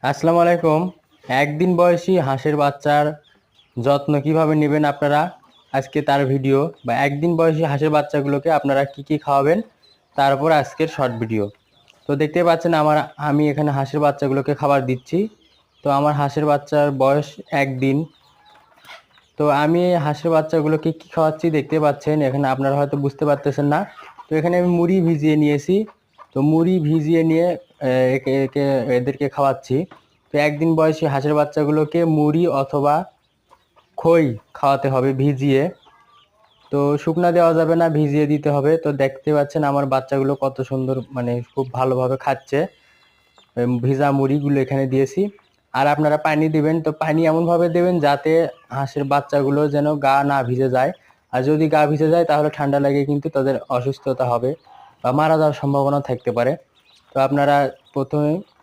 আসসালামু আলাইকুম। একদিন বয়সী হাঁসের বাচ্চার যত্ন কিভাবে নেবেন আপনারা, আজকে তার ভিডিও। বা একদিন বয়সী হাঁসের বাচ্চাগুলোকে আপনারা কি কি খাওয়াবেন তার উপর আজকের শর্ট ভিডিও। তো দেখতে পাচ্ছেন আমি এখানে হাঁসের বাচ্চাগুলোকে খাবার দিচ্ছি। তো আমার হাঁসের বাচ্চার বয়স একদিন। তো আমি এই হাঁসের বাচ্চাগুলোকে কি খাওয়াচ্ছি দেখতে পাচ্ছেন, এখানে আপনারা হয়তো বুঝতে পারতেছেন না। তো এখানে আমি মুড়ি ভিজিয়ে নিয়েছি। তো মুড়ি ভিজিয়ে নিয়ে একে একে এদেরকে খাওয়াচ্ছি। তো একদিন বয়সী হাঁসের বাচ্চাগুলোকে মুড়ি অথবা খই খাওয়াতে হবে ভিজিয়ে। তো শুকনা দেওয়া যাবে না, ভিজিয়ে দিতে হবে। তো দেখতে পাচ্ছেন আমার বাচ্চাগুলো কত সুন্দর, মানে খুব ভালোভাবে খাচ্ছে। ভিজা মুড়িগুলো এখানে দিয়েছি। আর আপনারা পানি দিবেন, তো পানি এমনভাবে দেবেন যাতে হাঁসের বাচ্চাগুলো যেন গা না ভিজে যায়। আর যদি গা ভিজে যায় তাহলে ঠান্ডা লাগে কিন্তু তাদের অসুস্থতা হবে বা মারা যাওয়ার সম্ভাবনা থাকতে পারে। তো আপনারা প্রথমে